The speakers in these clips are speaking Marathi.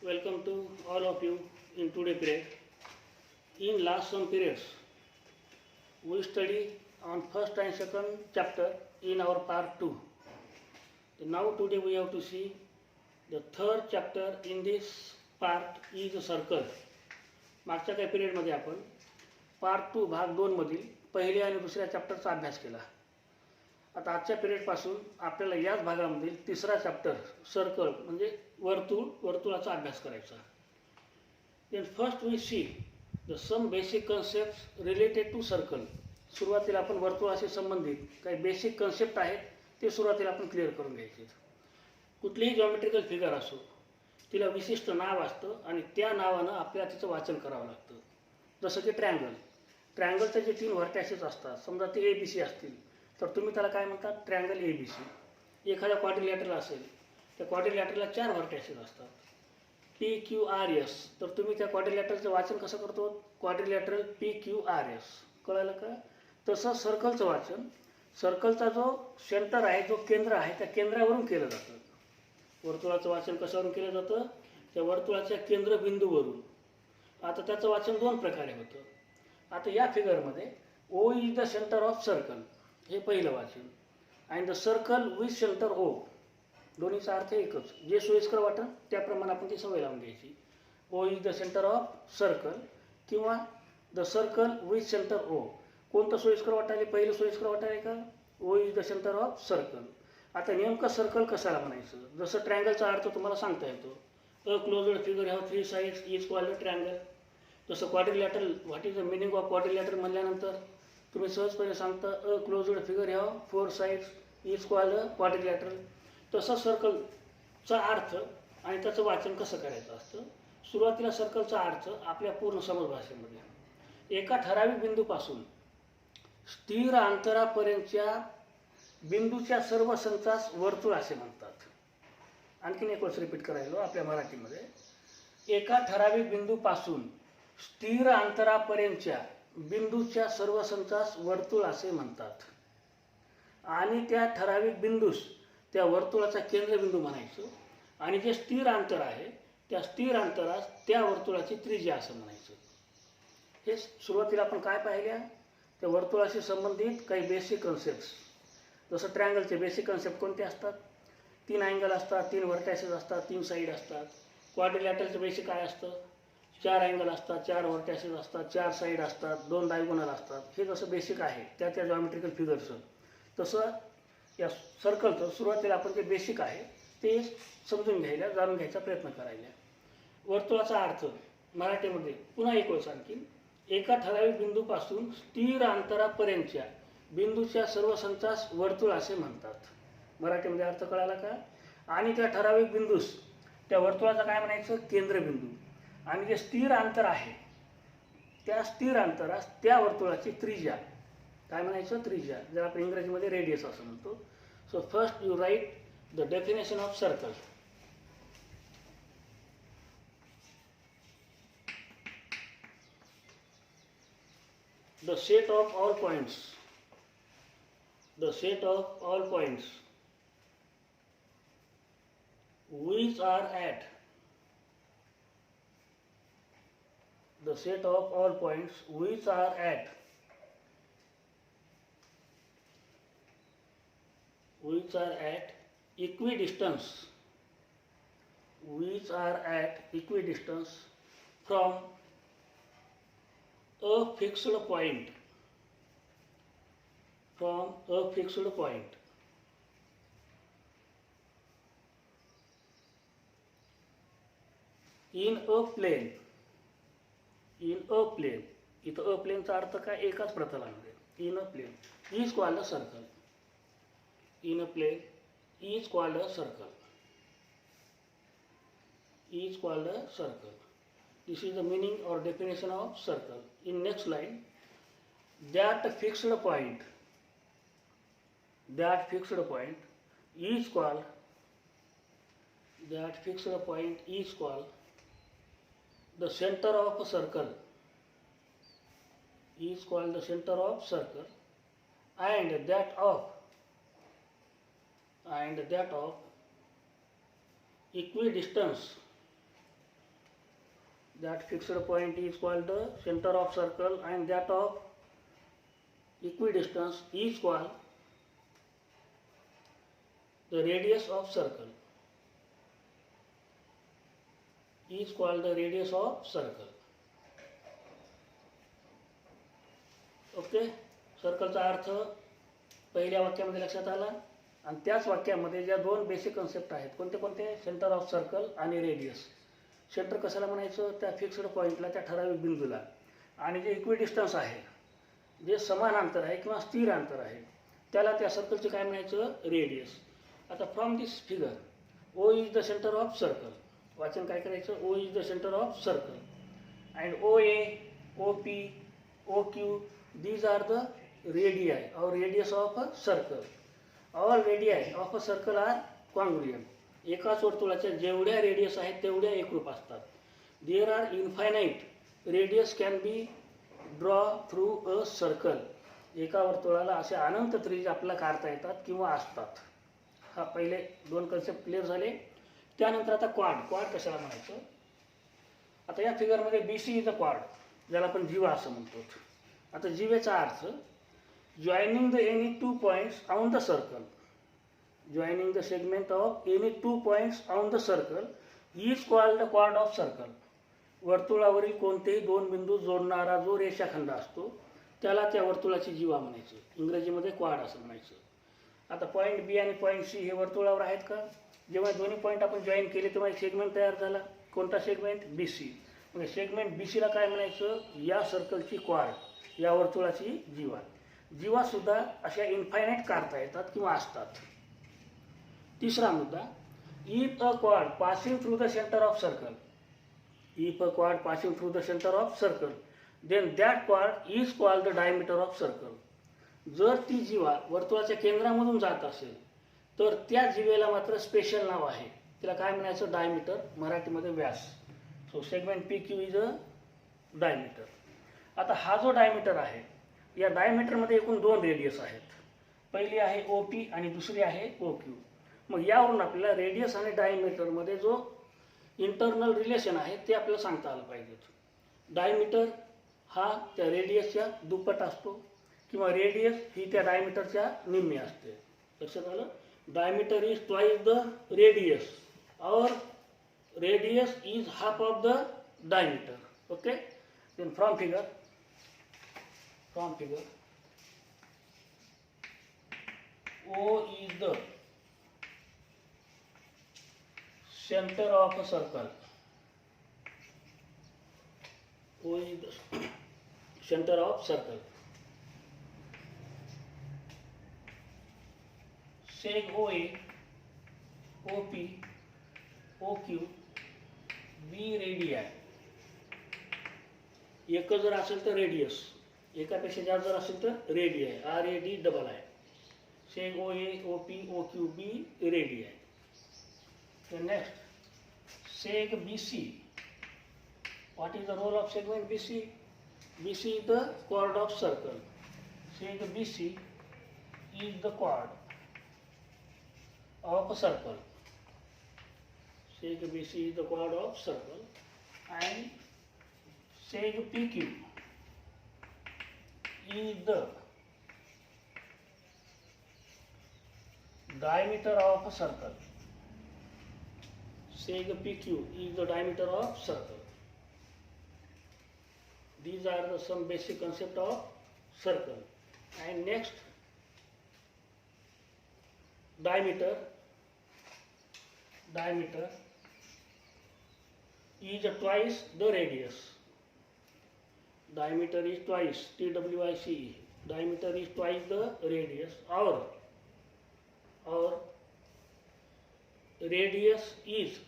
Welcome to all of you in today period. In last some periods, we study on first and second chapter in our part 2. Now today we have to see the third chapter in this part is a circle. मागच्या काही पिरियडमध्ये आपण पार्ट 2 भाग 2 मधील पहिल्या आणि दुसऱ्या चॅप्टरचा अभ्यास केला. आता आजच्या पिरियडपासून आपल्याला याच भागामधील तिसरा चॅप्टर सर्कल म्हणजे वर्तुळाचा अभ्यास करायचा. Then first we see the some basic concept related to circle. सुरुवातीला आपण वर्तुळाशी संबंधित काही बेसिक कन्सेप्ट आहेत ते सुरुवातीला आपण क्लिअर करून घ्यायचे. कुठलीही जॉमेट्रिकल फिगर असो तिला विशिष्ट नाव असतं आणि त्या नावानं आपल्याला तिचं वाचन करावं लागतं. जसं की ट्रँगलचे जे 3 व्हर्टॅसेस असतात, समजा ते ए बी सी असतील तर तुम्ही त्याला काय म्हणतात, ट्रँगल ए बी सी. एखादा क्वाड्रिलॅटरल असेल त्या क्वाड्रिलॅटरला 4 व्हर्टॅसेस असतात, पी क्यू आर एस. तर तुम्ही त्या क्वाड्रिलॅटरचं वाचन कसं करतो, quadrilateral P Q R S. कळलं का? तसं सर्कलचं वाचन, सर्कलचा जो सेंटर आहे, जो केंद्र आहे, त्या केंद्रावरून केलं जातं. वर्तुळाचं वाचन कशावरून केलं जातं, त्या वर्तुळाच्या केंद्रबिंदूवरून. आता त्याचं वाचन 2 प्रकारे होतं. आता या फिगरमध्ये O is the centre of circle हे पहिलं वाचन, आणि the circle with centre O, दोन्हीचा अर्थ एकच. जे सोयीस्कर वाटेल त्याप्रमाणे आपण ती सवय लावून घ्यायची. O is the centre of circle किंवा the circle with centre O. कोणतं सोयीस्कर वाटायला, पहिलं सोयीस्कर वाटायला का, O is the centre of circle. आता नेमकं सर्कल कशाला म्हणायचं, जसं ट्रँगलचा अर्थ तुम्हाला सांगता येतो, a closed figure have 3 sides is called triangle. जसं quadrilateral, what is the meaning of quadrilateral म्हणल्यानंतर तुम्ही सहजपणे सांगता a closed figure have 4 sides is called quadrilateral. तसं सर्कलचा अर्थ आणि त्याचं वाचन कसं करायचं असतं. सुरुवातीला सर्कलचा अर्थ आपल्या पूर्ण समज भाषेमध्ये एका ठराविक बिंदूपासून स्थिर अंतरापर्यंतच्या बिंदूच्या सर्व संचास वर्तुळ असे म्हणतात. आणखीन एक वर्ष रिपीट करायलो आपल्या मराठीमध्ये, एका ठराविक बिंदूपासून स्थिर अंतरापर्यंतच्या बिंदूच्या सर्व संचास वर्तुळ असे म्हणतात. आणि त्या ठराविक बिंदूस त्या वर्तुळाचा केंद्रबिंदू म्हणायचं, आणि जे स्थिर अंतर आहे त्या स्थिर अंतरास त्या वर्तुळाची त्रिज्या असं म्हणायचं. हे सुरुवातीला आपण काय पाहिल्या, त्या वर्तुळाशी संबंधित काही बेसिक कन्सेप्ट. जसं ट्रँगलचे बेसिक कन्सेप्ट कोणते असतात, 3 अँगल असतात, 3 व्हर्टॅसेस असतात, 3 साईड असतात. क्वाड्रिलॅटरलचं बेसिक काय असतं, 4 अँगल असतात, 4 व्हर्टॅसेस असतात, 4 साईड असतात, 2 डायगोनल असतात. हे जसं बेसिक आहे त्या जॉमेट्रिकल फिगरचं, तसं या सर्कलचं सुरुवातीला आपण जे बेसिक आहे ते समजून घ्यायला, जाणून घ्यायचा प्रयत्न करायला. वर्तुळाचा अर्थ मराठीमध्ये पुन्हा एक वेळेस आणखी, एका ठराविक बिंदूपासून स्थिर अंतरापर्यंतच्या बिंदूच्या सर्व संचास वर्तुळ असे म्हणतात. मराठीमध्ये अर्थ कळाला का? आणि त्या ठराविक बिंदूस त्या वर्तुळाचा काय म्हणायचं, केंद्रबिंदू. आणि जे स्थिर अंतर आहे त्या स्थिर अंतरास त्या वर्तुळाची त्रिज्या काय म्हणायचं, त्रिज्या, जर आपण इंग्रजीमध्ये रेडियस असं म्हणतो. So first you write the definition of circle. The set of all points, the set of all points which are at, the set of all points which are at equidistance, which are at equidistance from a fixed point, from a fixed point in a plane, इथं अ प्लेनचा अर्थ काय, एकाच प्रतलामध्ये, in a plane is called a circle. In a plane is called a circle, is called a circle. This is the meaning or definition of circle. In next line, that fixed point is called, the center of a circle, is called the center of circle, and that of equidistance that fixed point is called the center of circle, and that of equidistance is called the radius of circle. Is called the radius of circle. Okay, सर्कलचा अर्थ पहिल्या वाक्यामध्ये लक्षात आला. आणि त्याच वाक्यामध्ये ज्या दोन बेसिक कन्सेप्ट आहेत, कोणते कोणते? सेंटर ऑफ सर्कल आणि रेडियस. सेंटर कशाला म्हणायचं? त्या फिक्स्ड पॉईंटला, त्या ठराविक बिंदूला. आणि जे इक्विडिस्टन्स आहे, जे समान अंतर आहे किंवा स्थिर अंतर आहे, त्याला त्या सर्कलचे काय म्हणायचं? रेडियस. आता from this figure, O is the centre of circle. वाचन काय करायचं? O is the centre of circle and O A, O P, O Q, these are the radii or radius of a circle. All radii of a circle are congruent. एकाच वर्तुळाच्या जेवढ्या रेडियस आहेत तेवढ्या एकरूप असतात. There are infinite radius can be draw through a circle. एका वर्तुळाला असे अनंत त्रिज्या आपल्याला काढता येतात किंवा असतात. हा पहिले दोन कन्सेप्ट क्लिअर झाले. त्यानंतर आता क्वाड. क्वाड कशाला म्हणायचं? आता या फिगरमध्ये बी सी इज अ क्वाड, ज्याला आपण जीवा असं म्हणतो. आता जीवेचा अर्थ joining the any two points on the circle. Joining the segment of any two points on the circle is called the क्वाड ऑफ सर्कल. वर्तुळावरील कोणतेही दोन बिंदू जोडणारा जो रेषाखंड असतो त्याला त्या वर्तुळाची जीवा म्हणायचं. इंग्रजीमध्ये क्वाड असं म्हणायचं. आता पॉईंट बी आणि पॉईंट सी हे वर्तुळावर आहेत का? जेव्हा दोन्ही पॉईंट आपण जॉईन केले तेव्हा एक सेगमेंट तयार झाला. कोणता सेगमेंट? B C. म्हणजे सेगमेंट बी सीला काय म्हणायचं? या सर्कलची क्वाड, या वर्तुळाची जीवा. जीवा सुद्धा अशा इन्फायनाईट काढता येतात किंवा असतात. तिसरा मुद्दा, if a quad passing through the centre of circle. If a quad passing through the centre of circle then that quad is called the diameter of circle. जर ती जीवा वर्तुळाच्या केंद्रामधून जात असेल तर त्या जीवेला मात्र स्पेशल नाव आहे. तिला काय म्हणायचं? डायमीटर, मराठीमध्ये व्यास. So segment P Q is a diameter. आता हा जो डायमीटर आहे, या डायमीटरमध्ये एकूण दोन रेडियस आहेत. पहिली आहे ओ पी आणि दुसरी आहे ओ क्यू. मग यावरून आपल्याला रेडियस आणि डायमीटरमध्ये जो इंटरनल रिलेशन आहे ते आपल्याला सांगता आलं पाहिजे. डायमीटर हा त्या रेडियसच्या दुप्पट असतो किंवा रेडियस ही त्या डायमीटरच्या निम्मी असते. लक्षात आलं? Diameter is twice the radius और radius is half of the diameter. Okay. Then from figure O is the center of a circle. O is the center of circle. Seg OA, OP, OQ, B radii. एक जर असेल तर रेडियस, एकापेक्षा जास्त जर असेल तर radio, RAD. सेग O A, O P, O Q, B radio. Next सेग B C. What is the role of segment B C? B C is the क्वाड of circle. सेग B C is the क्वाड of a circle. Seg BC is the quad of circle, and seg PQ is the diameter of a circle. Seg PQ is the diameter of circle. These are the some basic concept of circle. And next, diameter is twice the radius. Diameter is twice, TWICE. Diameter is twice the radius, or radius is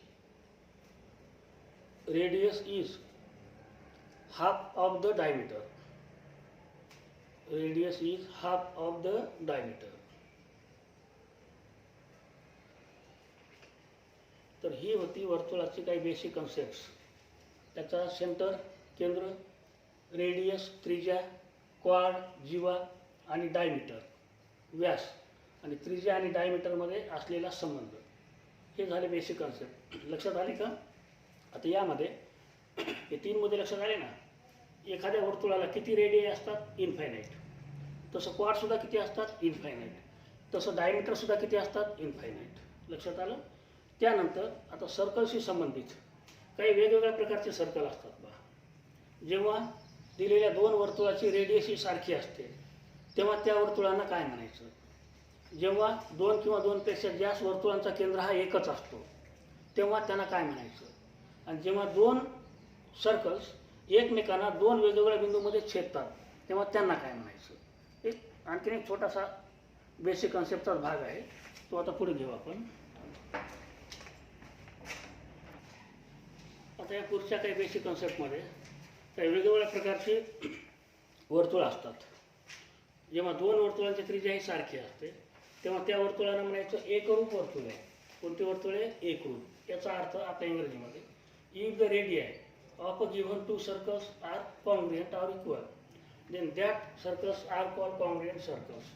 half of the diameter. Radius is half of the diameter. तर ही होती वर्तुळाची काही बेसिक कन्सेप्ट्स. त्याचा सेंटर, केंद्र, रेडियस, त्रिज्या, क्वाड, जीवा आणि डायमीटर, व्यास, आणि त्रिज्या आणि डायमीटरमध्ये असलेला संबंध. हे झाले बेसिक कन्सेप्ट. लक्षात आले का? आता यामध्ये हे 3 मुद्दे लक्षात आले ना. एखाद्या वर्तुळाला किती रेडियाई असतात? इन्फायनाईट. तसं क्वाडसुद्धा किती असतात? इन्फायनाईट. तसं डायमीटरसुद्धा किती असतात? इन्फायनाईट. लक्षात आलं. त्यानंतर आता सर्कलशी संबंधित काही वेगवेगळ्या प्रकारचे सर्कल असतात बघा. जेव्हा दिलेल्या 2 वर्तुळाची रेडियस ही सारखी असते तेव्हा त्या वर्तुळांना काय म्हणायचं? जेव्हा 2 किंवा 2पेक्षा जास्त वर्तुळांचा केंद्र हा एकच असतो तेव्हा त्यांना काय म्हणायचं? आणि जेव्हा 2 सर्कल्स एकमेकांना 2 वेगवेगळ्या बिंदूमध्ये छेदतात तेव्हा त्यांना काय म्हणायचं? एक आणखीन एक छोटासा बेसिक कन्सेप्टचाच भाग आहे, तो आता पुढे घेऊ आपण. आता या पुढच्या काही बेसिक कन्सेप्टमध्ये काही वेगवेगळ्या प्रकारचे वर्तुळ असतात. जेव्हा 2 वर्तुळांची त्रिज्या ही सारखी असते तेव्हा त्या वर्तुळाला म्हणायचं एकरूप वर्तुळ आहे. कोणते वर्तुळ आहे? एकरूप. याचा अर्थ आता इंग्रजीमध्ये, if the radii of a given 2 circles are congruent or equal, then that circles are called congruent circles.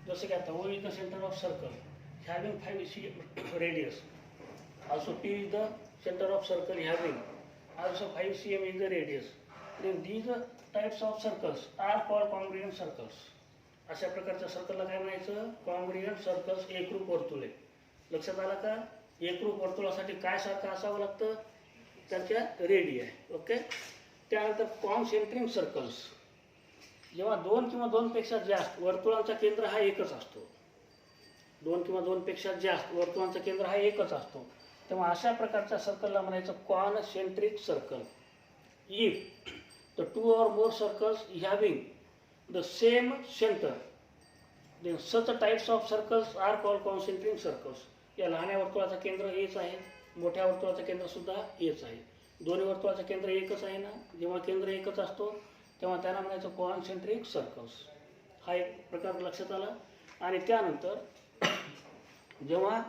जसे की आता O is the center of circle having 5 cm radius. Also P is the center of circle having also 5 cm is the radius. Then these types of circles are called congruent circles. अशा प्रकारच्या सर्कलला काय म्हणायचं? कॉन्ग्रुएंट सर्कल्स, एकरूप वर्तुळे. लक्षात आलं का? एकरूप वर्तुळासाठी काय सारखं असावं लागतं? त्यांच्या रेडियाई. ओके. त्यानंतर कॉन्सेंट्रिक सर्कल्स. जेव्हा 2 किंवा 2पेक्षा जास्त वर्तुळांचा केंद्र हा एकच असतो, 2 किंवा 2पेक्षा जास्त वर्तुळांचा केंद्र हा एकच असतो तेव्हा अशा प्रकारच्या सर्कलला म्हणायचं concentric circle. If the 2 or more circles having the same center, then such types of circles are called concentric circles. या लहान्या वर्तुळाचं केंद्र हेच आहे, मोठ्या वर्तुळाचं केंद्र सुद्धा हेच आहे. दोन्ही वर्तुळाचं केंद्र एकच आहे ना. जेव्हा केंद्र एकच असतो तेव्हा त्यांना म्हणायचं कॉन्सेंट्रिक सर्कल्स. हा एक प्रकार लक्षात आला. आणि त्यानंतर जेव्हा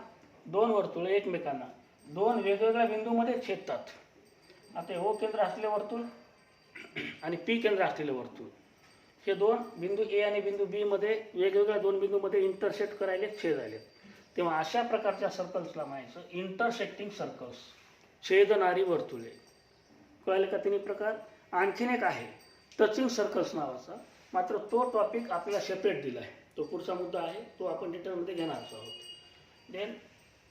2 वर्तुळे एकमेकांना 2 वेगवेगळ्या बिंदूमध्ये छेदतात. आता O केंद्र असलेले वर्तुळ आणि P केंद्र असलेले वर्तुळ, हे 2 बिंदू A आणि बिंदू B मध्ये वेगवेगळ्या 2 बिंदूमध्ये इंटरसेक्ट करायले, छेदायले, तेव्हा अशा प्रकारच्या सर्कल्सला म्हणायचं इंटरसेक्टिंग सर्कल्स, छेदणारी वर्तुळे. कळले का 3 प्रकार? आणखीन एक आहे टचिंग सर्कल्स नावाचा, मात्र तो टॉपिक आपल्याला सेपरेट दिला आहे, तो पुढचा मुद्दा आहे, तो आपण डिटेलमध्ये घेणार आहोत. Then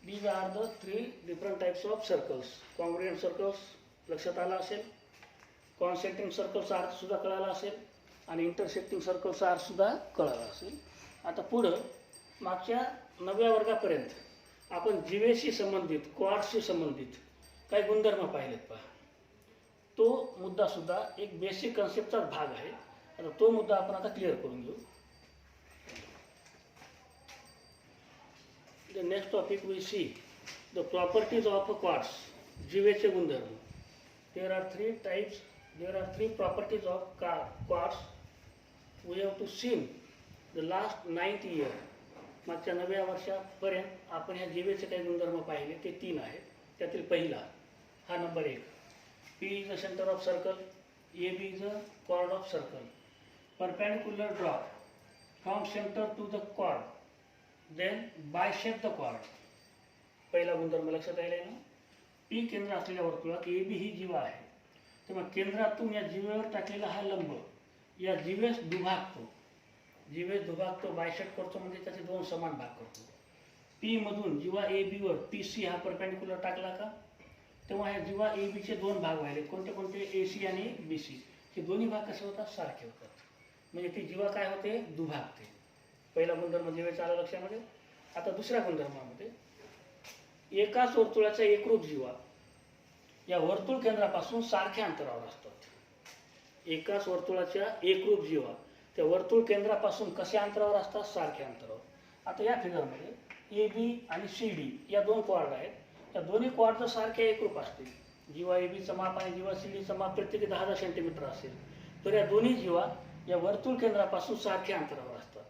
these are the 3 different types of circles. Congruent circles लक्षात आला असेल, कॉन्सेंट्रिक सर्कल्सचा अर्थ सुद्धा कळाला असेल आणि इंटरसेक्टिंग सर्कलचा अर्थ सुद्धा कळाला असेल. आता पुढं मागच्या 9व्या वर्गापर्यंत आपण जीवेशी संबंधित, क्वाड्सशी संबंधित काही गुणधर्म पाहिलेत पहा. तो मुद्दा सुद्धा एक बेसिक कन्सेप्टचाच भाग आहे. आता तो मुद्दा आपण आता क्लिअर करून घेऊ. The next topic we see the properties of a chords. जीवेचे गुणधर्म. There are 3 properties of chords. We have to seen the last 9th year. मागच्या 9व्या वर्षापर्यंत आपण ह्या जीवेचे काही गुणधर्म पाहिले, ते 3 आहेत. त्यातील पहिला हा number 1, P is the center of circle, AB is the chord of circle, perpendicular drop from center to the chord, then bisect the chord. पहिला गुणधर्म लक्षात आला ना. P केंद्र असलेल्या वर्तुळात AB ही जीवा आहे, तेव्हा केंद्रातून या जीवेवर टाकलेला हा लंब या जीवेस दुभागतो. बायसेक्ट करतो म्हणजे त्याचे 2 समान भाग करतो. P मधून जीवा AB वर PC हा परपेंडिक्युलर टाकला का तेव्हा ह्या जीवा AB चे 2 भाग व्हायले. कोणते कोणते? AC आणि BC. हे दोन्ही भाग कसे होतात? सारखे होतात. म्हणजे ती जीवा काय होते? दुभागते. पहिला गुणधर्म जीवेचा आला लक्षामध्ये. आता दुसऱ्या गुणधर्मामध्ये एकाच वर्तुळाच्या एकरूप जीवा या वर्तुळ केंद्रापासून सारख्या अंतरावर असतात. एकाच वर्तुळाच्या एकरूप जीवा त्या वर्तुळ केंद्रापासून कशा अंतरावर असतात? सारख्या अंतरावर. आता या फिगरमध्ये AB आणि CD या 2 क्वाड आहेत. या दोन्ही क्वाड जर सारख्या एकरूप असतील, जीवा ABचं माप आणि जीवा CDचं माप प्रत्येकी 10-10 सेंटीमीटर असेल, तर या दोन्ही जीवा या वर्तुळ केंद्रापासून सारख्या अंतरावर असतात.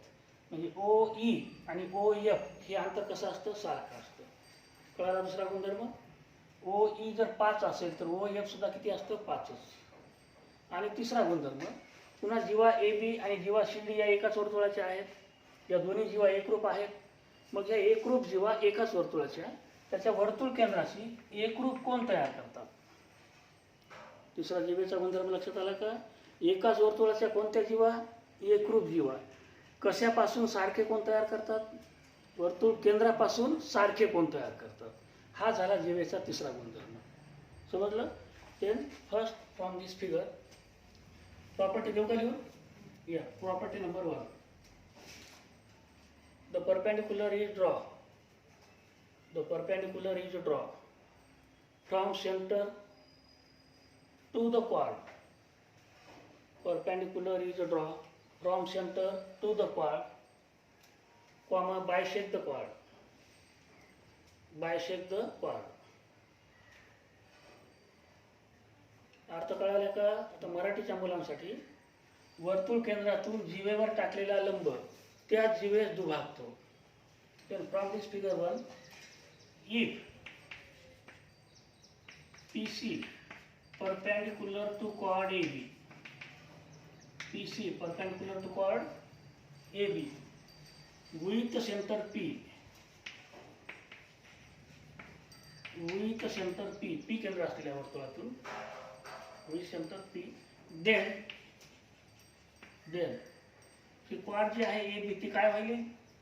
म्हणजे OE आणि OF हे अंतर कसं असतं? सारखं असतं. कळाला दुसरा गुणधर्म. OE जर 5 असेल तर OF सुद्धा किती असतं? 5च. आणि तिसरा गुणधर्म पुन्हा जीवा AB आणि जीवा CD या एकाच वर्तुळाचे आहेत. या दोन्ही जीवा एकरूप आहेत. मग या एकरूप जीवा एकाच वर्तुळाच्या त्याच्या वर्तुळ केंद्राशी एकरूप कोन तयार करतात. तिसरा जीवेचा गुणधर्म लक्षात आला का? एकाच वर्तुळाच्या कोणत्या जीवा? एकरूप जीवा. कशापासून सारखे कोण तयार करतात? वर्तुळ केंद्रापासून सारखे कोण तयार करतात. हा झाला जीवेचा तिसरा गुणधर्म. समजलं? Then first from this figure property देऊ का लिहून? या property number 1. The perpendicular is draw. The perpendicular is draw from center to the chord. Perpendicular is draw from center to the chord, comma bisect the chord. Bisect the chord. अर्थ कळाला का? आता मराठीच्या मुलांसाठी वर्तुळ केंद्रातून जीवेवर टाकलेला लंब त्या जीवेस दुभागतो. Then from this figure 1, if PC perpendicular to chord AB, PC perpendicular to chord AB with center P, with center P, P केंद्र असलेल्या वर्तुळातून with center P, then ही क्वाड जी आहे ए बी ती काय व्हायली?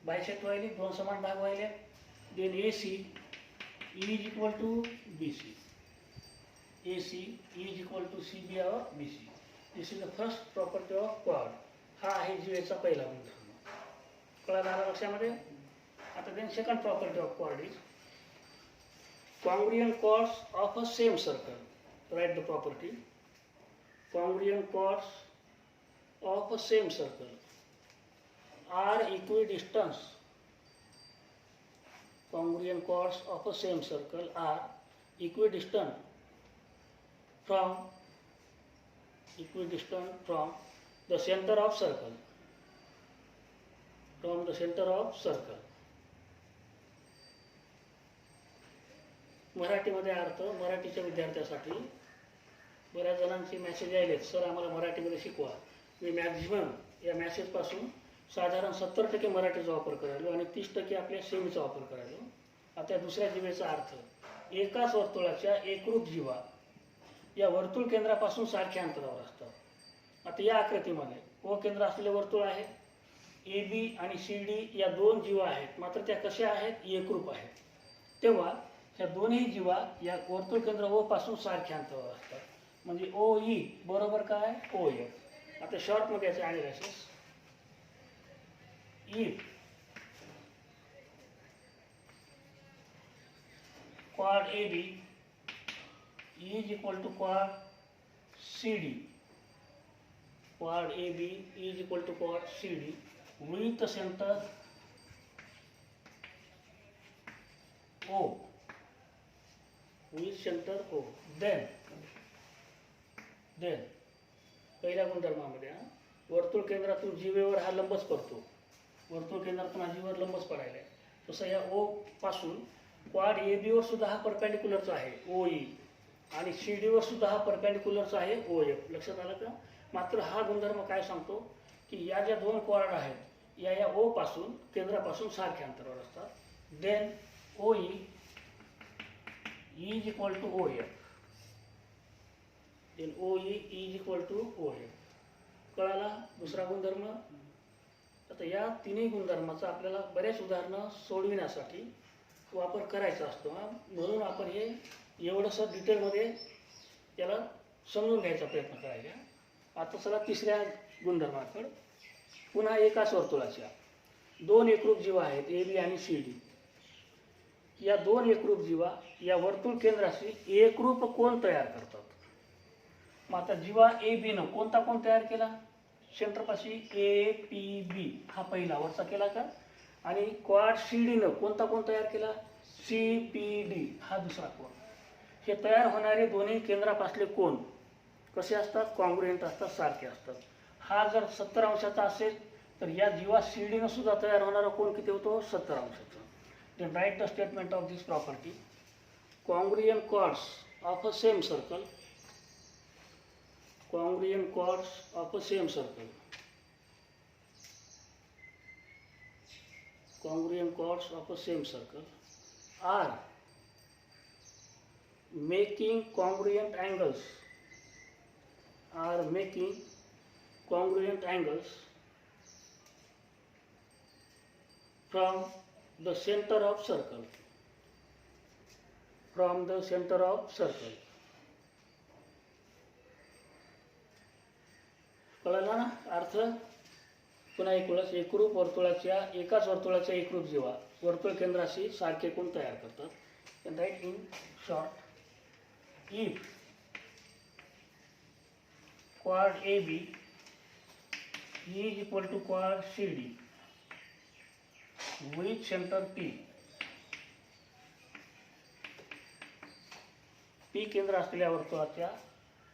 बायसेक्ट व्हायली, दोन समान भाग व्हायले. Then A C is equal to B C, A C is equal to C B और B C. This is the first property of क्वाड. हा आहे जीवेचा पहिला गुणधर्म. कळाला लक्षामध्ये? आता देन सेकंड प्रॉपर्टी ऑफ क्वाड is congruent chords of a same circle. Write the property. Congruent chords of a same circle are equidistant. Congruent chords of a same circle are equidistant from the center of circle. From the center of circle. मराठीमध्ये अर्थ मराठीच्या विद्यार्थ्यासाठी बऱ्याच जणांची मेसेज आलेत, सर आम्हाला मराठीमध्ये शिकवा. मी मॅक्झिमम या मॅसेजपासून साधारण 70% मराठीचा वापर करायलो आणि 30% आपल्या सेमीचा वापर करायलो. आता दुसऱ्या जीवेचा अर्थ, एकाच वर्तुळाच्या एकरूप जीवा या वर्तुळ केंद्रापासून सारख्या अंतरावर असतात. आता या आकृतीमध्ये ओ केंद्र असलेले वर्तुळ आहे, ए बी आणि सी डी या दोन जीवा आहेत, मात्र त्या कशा आहेत? एकरूप आहेत. तेव्हा ह्या दोन्ही जीवा या वर्तुळ केंद्र ओ पासून सारख्या अंतरावर असतात. म्हणजे ओ ई बरोबर काय? O F. आता शॉर्टमध्ये याचे analysis, if quad AB is equal to quad CD, quad AB is equal to quad CD with the center O, with center O. Then पहिल्या गुणधर्मामध्ये वर्तुळ केंद्रातून जीवेवर हा लंबच पडतो. वर्तुळ केंद्रातून हा जीवेवर लंबच पडायला आहे. तसं या ओ पासून क्वाड ए बीवर सुद्धा हा परपेंडिक्युलरचा आहे ओ ई, आणि सी डीवर सुद्धा हा परपेंडिक्युलरचा आहे ओ एफ. लक्षात आलं का? मात्र हा गुणधर्म काय सांगतो की या ज्या दोन क्वाड आहेत या ओ पासून केंद्रापासून सारख्या अंतरावर असतात. Then O E is equal to O F. Then O E is equal to O F. कळाला दुसरा गुणधर्म? आता या तिन्ही गुणधर्माचा आपल्याला बरेच उदाहरणं सोडविण्यासाठी वापर करायचा असतो. म्हणून आपण हे एवढंसं डिटेलमध्ये याला समजून घ्यायचा प्रयत्न करायचा. आता चला तिसऱ्या गुणधर्माकडे. पुन्हा एकाच वर्तुळाच्या दोन एकरूप जीवा आहेत ए बी आणि सी डी. या दोन एकरूप जीवा या वर्तुळ केंद्राशी एकरूप कोन तयार करतात. मग आता जीवा ए बी न कोणता कोन तयार केला? सेंटरपाशी ए पी बी हा पहिला वरचा केला का? आणि क्वाड सी डी न कोणता कोन तयार केला? सी पी डी हा दुसरा कोन. हे तयार होणारे दोन्ही केंद्रापासले कोन कसे असतात? कॉन्ग्रुएंट असतात, सारखे असतात. हा जर 70 अंशाचा असेल तर या जीवा सी डी न सुद्धा तयार होणारा कोन किती होतो? 70 अंशाचा. Then write the statement of this property. Congruent chords of a same circle, congruent chords of a same circle, congruent chords of a same circle are making congruent angles are making congruent angles from the center of circle. From the center of circle. कळला ना अर्थ? पुन्हा एक वेळेस एकरूप वर्तुळाच्या एकाच वर्तुळाच्या एकरूप जीवा वर्तुळ केंद्राशी सारखे कोण तयार करतात. And write in short, if quad AB is equal to quad CD with center P, P केंद्र असलेल्या वर्तुळाच्या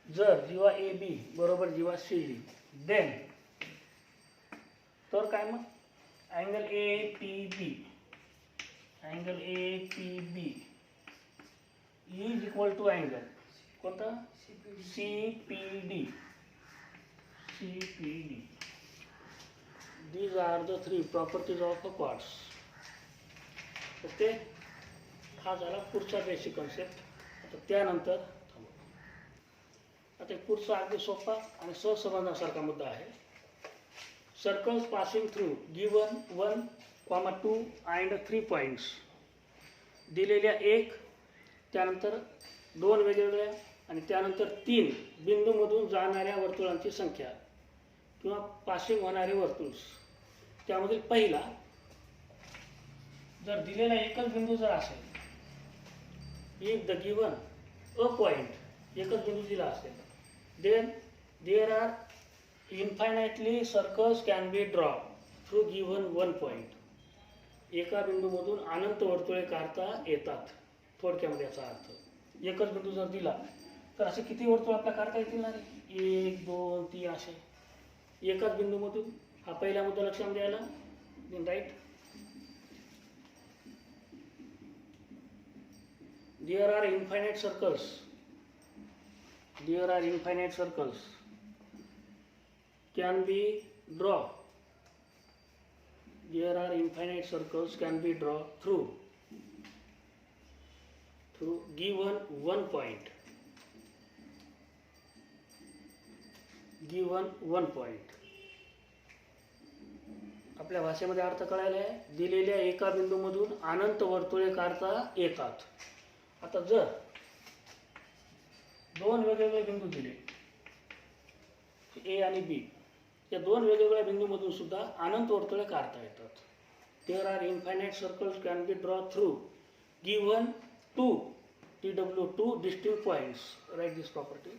जर जीवा AB बरोबर जीवा CD, then तर काय मग angle APB is equal to angle कोणता CPD. These are the three properties of a quartz. Okay, हा झाला पुढचा बेसिक कन्सेप्ट. आता त्यानंतर आता पुढचा अगदी सोपा आणि सहसंबंधासारखा मुद्दा आहे. Circles passing through given 1, 2 and 3 points दिलेल्या एक, त्यानंतर दोन वेगवेगळ्या आणि त्यानंतर 3 बिंदूमधून जाणाऱ्या वर्तुळांची संख्या किंवा पासिंग होणारे वर्तुळ. त्यामधील पहिला जर दिलेला एकच बिंदू जर असेल, if the given a point एकच बिंदू दिला असेल, then there are infinitely circles can be drawn through given one point. एका बिंदूमधून अनंत वर्तुळे काढता येतात. थोडक्यामध्ये याचा अर्थ एकच बिंदू जर दिला तर असे किती वर्तुळ आपल्याला काढता येतील ना रे? 1, 2, 3 असे एकाच बिंदूमधून. हा पहिला मुद्दा लक्षात द्यायला. Right, there are infinite circles can be drawn. There are infinite circles can be drawn through given one point. आपल्या भाषेमध्ये अर्थ कळायला आहे. दिलेल्या एका बिंदूमधून अनंत वर्तुळे काढता येतात. आता जर दोन वेगवेगळे बिंदू दिले ए आणि बी, या दोन वेगवेगळ्या बिंदूमधून सुद्धा अनंत वर्तुळे काढता येतात. There are infinite circles can be draw through given two distinct points. Write this property.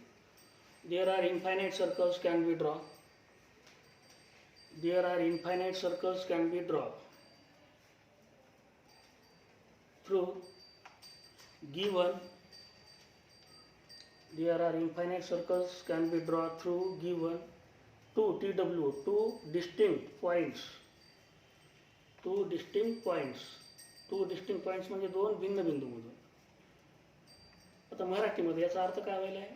There are infinite circles can be drawn. There are infinite circles can be drawn through given. There are infinite circles can be drawn through given two distinct points. Two distinct points म्हणजे दोन भिन्न बिंदूमधून. आता मराठीमध्ये याचा अर्थ काय व्हायला आहे?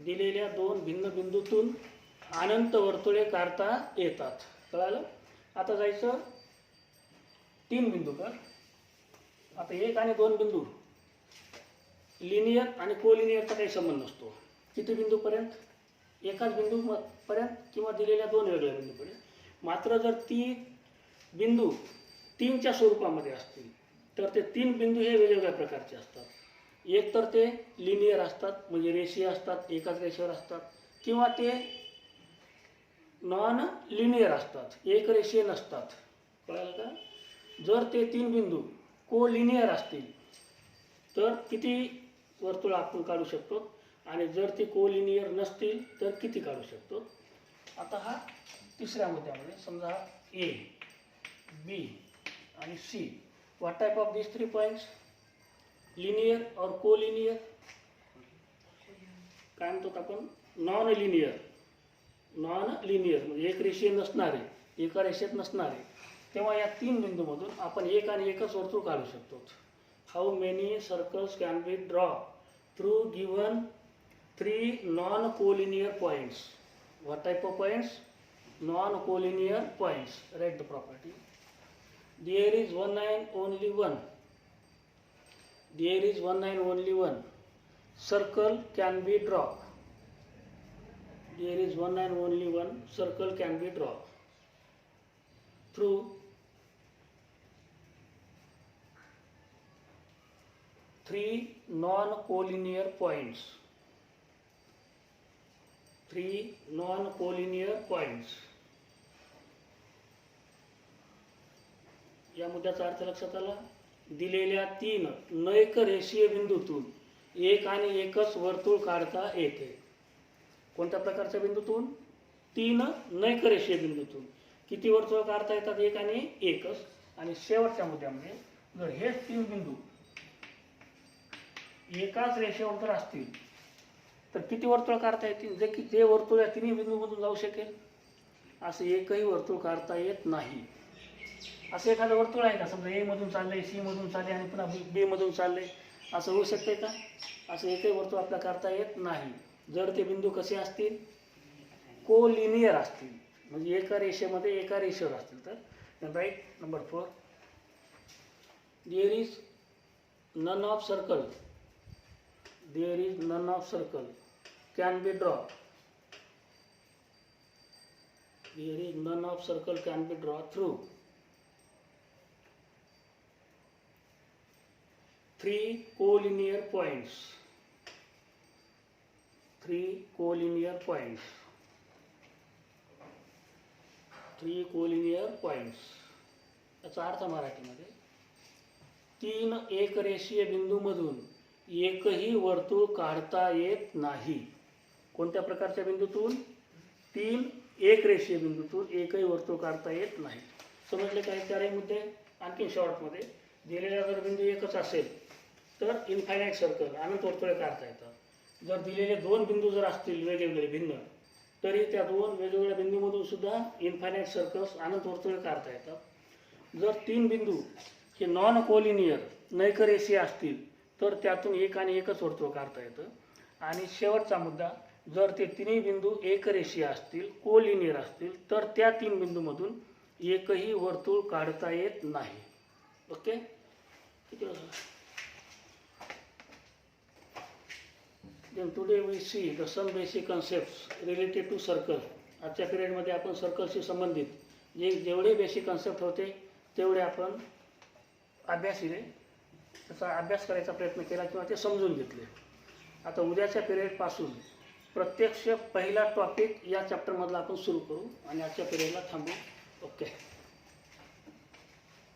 दिलेल्या दोन भिन्न बिंदूतून अनंत वर्तुळे काढता येतात. कळालं? आता जायचं 3 बिंदू का. आता 1 आणि 2 बिंदू लिनियर आणि कोलिनियरचा काही संबंध नसतो. किती बिंदूपर्यंत? एकाच बिंदूपर्यंत किंवा दिलेल्या दोन वेगळ्या बिंदूपर्यंत. मात्र जर ती बिंदू 3च्या स्वरूपामध्ये असतील तर ते 3 बिंदू हे वेगवेगळ्या प्रकारचे असतात. एक तर ते लिनियर असतात म्हणजे रेषीय असतात, एकाच रेषेवर असतात, किंवा ते नॉन लिनियर असतात, एक रेषीय नसतात. कळालं का? जर ते 3 बिंदू कोलिनियर असतील तर किती वर्तुळ आपण काढू शकतो आणि जर ते कोलिनियर नसतील तर किती काढू शकतो. आता हा तिसऱ्या मुद्द्यामध्ये समजा ए, बी आणि C. What type of this 3 points? Linear और कोलिनियर. काय म्हणतो आपण? नॉन लिनियर म्हणजे एक रेषीय नसणारे, एका रेषेत नसणारे. तेव्हा या 3 बिंदूमधून आपण एक आणि एकच वर्तुळ काढू शकतो. How many circles can be draw through given 3 non collinear points. What type of points? Non collinear points. Write the property. There is one and only one. Circle can be drawn. there is one and only one circle can be drawn through three non-collinear points. Three non-collinear points. या मुद्द्याचा अर्थ लक्षात आला. दिलेल्या तीन नैक रेषीय बिंदूतून एक आणि एकच वर्तुळ काढता येते. कोणत्या प्रकारच्या बिंदूतून? तीन नैक रेषीय बिंदूतून किती वर्तुळ काढता येतात? एक आणि एकच. आणि शेवटच्या मुद्द्यामध्ये जर हेच तीन बिंदू एकाच रेषेवर जर असतील तर किती वर्तुळ काढता येतील? जे की ते वर्तुळ या तिन्ही बिंदूमधून जाऊ शकेल असं एकही वर्तुळ काढता येत नाही. असं एखादं वर्तुळ आहे का? समजा ए मधून चाललंय, सी मधून चालले आणि पुन्हा बी मधून चाललंय, असं होऊ शकते का? असं एकही वर्तुळ आपल्याला काढता येत नाही. जर ते बिंदू कसे असतील? कोलिनियर असतील, म्हणजे एका रेषेमध्ये एका रेषेवर असतील. तर write number 4, there is none of circle, there is none of circle can be draw, there is none of circle can be draw through three collinear points. Three collinear points. Three collinear points. याचा अर्थ मराठीमध्ये तीन एकरेषीय बिंदूमधून एकही वर्तुळ काढता येत नाही. कोणत्या प्रकारच्या बिंदूतून? तीन एकरेषीय बिंदूतून एकही वर्तुळ काढता येत नाही. समजले काय? चारही मुद्दे. आणखी शॉर्टमध्ये दिलेला जर बिंदू एकच असेल तर इन्फायनाईट सर्कल अनंत वर्तुळे काढता येतात. जर दिलेले दोन बिंदू जर असतील वेगवेगळे भिन्न तरी त्या दोन वेगवेगळ्या बिंदूमधून सुद्धा इन्फायनाईट सर्कल्स अनंत वर्तुळे काढता येतात. जर तीन बिंदू हे नॉन कोलिनियर नैकरेषीय असतील तर त्यातून एक आणि एकच वर्तुळ काढता येतं. आणि शेवटचा मुद्दा, जर ते तिन्ही बिंदू एकरेषीय असतील, कोलिनियर असतील तर त्या तीन बिंदूमधून एकही वर्तुळ काढता येत नाही. ओके, किती वाजता? Then today we see the some basic concepts related to circle. आजच्या पिरियडमध्ये आपण सर्कलशी संबंधित जेवढे बेसिक कन्सेप्ट होते तेवढे आपण अभ्यासिले, त्याचा अभ्यास करायचा प्रयत्न केला किंवा ते समजून घेतले. आता उद्याच्या पिरियडपासून प्रत्यक्ष पहिला टॉपिक या चॅप्टरमधला आपण सुरू करू आणि आजच्या पिरियडला थांबू. ओके.